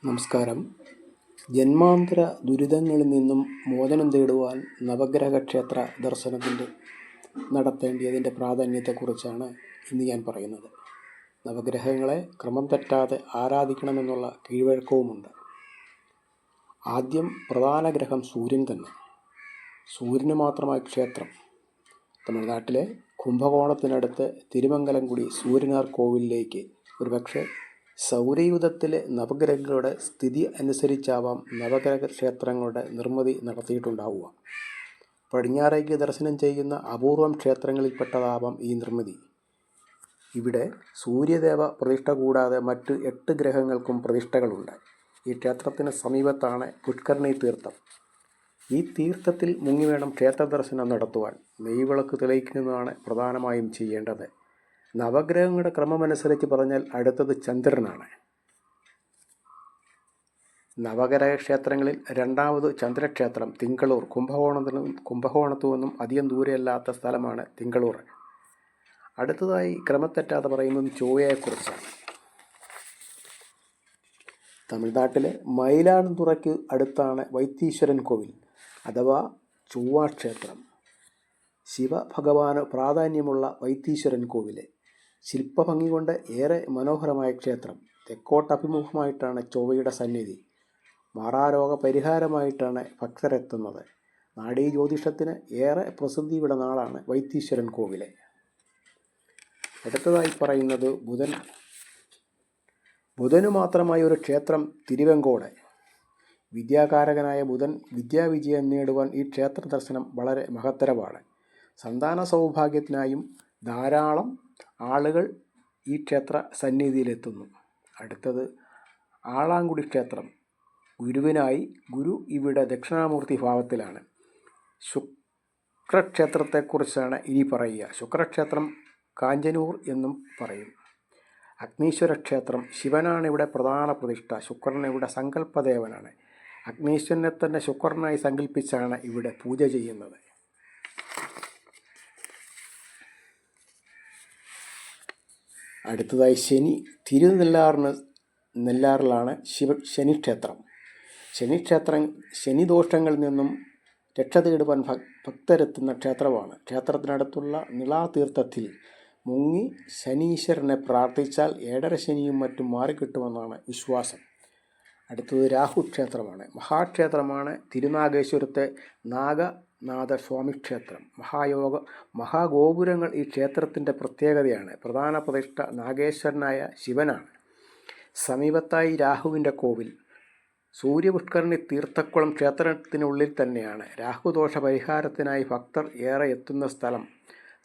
നമസ്കാരം. ജന്മാന്തര ദുരിതങ്ങളിൽ നിന്നും മോചനം തേടുവാൻ നവഗ്രഹ ക്ഷേത്ര ദർശനത്തിൻ്റെ നടത്തേണ്ടതിൻ്റെ പ്രാധാന്യത്തെക്കുറിച്ചാണ് ഇന്ന് ഞാൻ പറയുന്നത്. നവഗ്രഹങ്ങളെ ക്രമം തെറ്റാതെ ആരാധിക്കണമെന്നുള്ള കീഴ്വഴക്കവുമുണ്ട്. ആദ്യം പ്രധാന ഗ്രഹം സൂര്യൻ തന്നെ. സൂര്യന് മാത്രമായി ക്ഷേത്രം. തമിഴ്നാട്ടിലെ കുംഭകോണത്തിനടുത്ത് തിരുമംഗലംകുടി സൂര്യനാർ കോവിലിലേക്ക് ഒരുപക്ഷെ സൗരയൂഥത്തിലെ നവഗ്രഹങ്ങളുടെ സ്ഥിതി അനുസരിച്ചാവാം നവഗ്രഹ ക്ഷേത്രങ്ങളുടെ നിർമ്മിതി നടത്തിയിട്ടുണ്ടാവുക. പടിഞ്ഞാറേക്ക് ദർശനം ചെയ്യുന്ന അപൂർവം ക്ഷേത്രങ്ങളിൽപ്പെട്ടതാവാം ഈ നിർമ്മിതി. ഇവിടെ സൂര്യദേവ പ്രതിഷ്ഠ കൂടാതെ മറ്റ് 8 ഗ്രഹങ്ങൾക്കും പ്രതിഷ്ഠകളുണ്ട്. ഈ ക്ഷേത്രത്തിന് സമീപത്താണ് പുഷ്കരണി തീർത്ഥം. ഈ തീർത്ഥത്തിൽ മുങ്ങി വേണം ക്ഷേത്ര ദർശനം നടത്തുവാൻ. നെയ്വിളക്ക് തെളിയിക്കുന്നതാണ് പ്രധാനമായും ചെയ്യേണ്ടത്. നവഗ്രഹങ്ങളുടെ ക്രമമനുസരിച്ച് പറഞ്ഞാൽ അടുത്തത് ചന്ദ്രനാണ്. നവഗ്രഹ ക്ഷേത്രങ്ങളിൽ രണ്ടാമത് ചന്ദ്രക്ഷേത്രം തിങ്കളൂർ. കുംഭകോണത്തു നിന്നും അധികം ദൂരെയല്ലാത്ത സ്ഥലമാണ് തിങ്കളൂർ. അടുത്തതായി ക്രമത്തെറ്റാതെ പറയുന്നത് ചൊവ്വയെക്കുറിച്ചാണ്. തമിഴ്നാട്ടിലെ മയിലാടുതുറയ്ക്ക് അടുത്താണ് വൈത്തീശ്വരൻ കോവിൽ അഥവാ ചൊവ്വാക്ഷേത്രം. ശിവഭഗവാന് പ്രാധാന്യമുള്ള വൈത്തീശ്വരൻ കോവില് ശില്പഭംഗി കൊണ്ട് ഏറെ മനോഹരമായ ക്ഷേത്രം. തെക്കോട്ടഭിമുഖമായിട്ടാണ് ചൊവ്വയുടെ സന്നിധി. മാറാരോഗ പരിഹാരമായിട്ടാണ് ഭക്തരെത്തുന്നത്. നാഡീജ്യോതിഷത്തിന് ഏറെ പ്രസിദ്ധിയുടെ നാളാണ് വൈത്തീശ്വരൻ കോവില്. അടുത്തതായി പറയുന്നത് ബുധന് മാത്രമായി ഒരു ക്ഷേത്രം തിരുവെങ്കോട്. വിദ്യാകാരകനായ ബുധൻ വിദ്യാവിജയം നേടുവാൻ ഈ ക്ഷേത്ര ദർശനം വളരെ മഹത്തരമാണ്. സന്താന സൗഭാഗ്യത്തിനായും ധാരാളം ആളുകൾ ഈ ക്ഷേത്ര സന്നിധിയിലെത്തുന്നു. അടുത്തത് ആളാങ്കുടി ക്ഷേത്രം. ഗുരുവിനായി ഗുരു ഇവിടെ ദക്ഷിണാമൂർത്തി ഭാവത്തിലാണ്. ശുക്രക്ഷേത്രത്തെക്കുറിച്ചാണ് ഇനി പറയുക. ശുക്രക്ഷേത്രം കാഞ്ചനൂർ എന്നും പറയും. അഗ്നീശ്വര ക്ഷേത്രം. ശിവനാണ് ഇവിടെ പ്രധാന പ്രതിഷ്ഠ. ശുക്രൻ ഇവിടെ സങ്കല്പദേവനാണ്. അഗ്നീശ്വരനെ തന്നെ ശുക്രനായി സങ്കല്പിച്ചാണ് ഇവിടെ പൂജ ചെയ്യുന്നത്. അടുത്തതായി ശനി. നെല്ലാറിലാണ് ശനിക്ഷേത്രം. ശനിദോഷങ്ങളിൽ നിന്നും രക്ഷ തേടുവാൻ ഭക്തരെത്തുന്ന ക്ഷേത്രമാണ്. ക്ഷേത്രത്തിനടുത്തുള്ള നിളാതീർത്ഥത്തിൽ മുങ്ങി ശനീശ്വരനെ പ്രാർത്ഥിച്ചാൽ 7.5 ശനിയും മറ്റും മാറിക്കിട്ടുമെന്നാണ് വിശ്വാസം. അടുത്തത് രാഹു ക്ഷേത്രമാണ്. മഹാക്ഷേത്രമാണ് തിരുനാഗേശ്വരത്തെ നാഗനാഥസ്വാമി ക്ഷേത്രം. മഹാഗോപുരങ്ങൾ ഈ ക്ഷേത്രത്തിൻ്റെ പ്രത്യേകതയാണ്. പ്രധാന പ്രതിഷ്ഠ നാഗേശ്വരനായ ശിവനാണ്. സമീപത്തായി രാഹുവിൻ്റെ കോവിൽ. സൂര്യപുഷ്കരണി തീർത്ഥക്കുളം ക്ഷേത്രത്തിനുള്ളിൽ തന്നെയാണ്. രാഹുദോഷ പരിഹാരത്തിനായി ഭക്തർ ഏറെ എത്തുന്ന സ്ഥലം.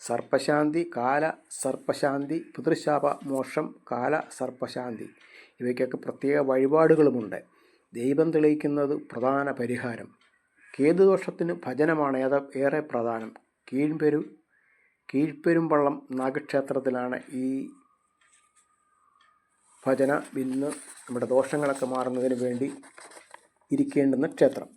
സർപ്പശാന്തി, കാലസർപ്പശാന്തി, പിതൃശാപ മോക്ഷം, കാലസർപ്പശാന്തി ഇവയ്ക്കൊക്കെ പ്രത്യേക വഴിപാടുകളുമുണ്ട്. ദൈവം തെളിയിക്കുന്നത് പ്രധാന പരിഹാരം. കേതുദോഷത്തിന് ഭജനമാണ് ഏറെ പ്രധാനം. കീഴ്പ്പെരുമ്പള്ളം നാഗക്ഷേത്രത്തിലാണ് ഈ ഭജന ഇന്ന് നമ്മുടെ ദോഷങ്ങളൊക്കെ മാറുന്നതിന് വേണ്ടി ഇരിക്കേണ്ടുന്ന ക്ഷേത്രം.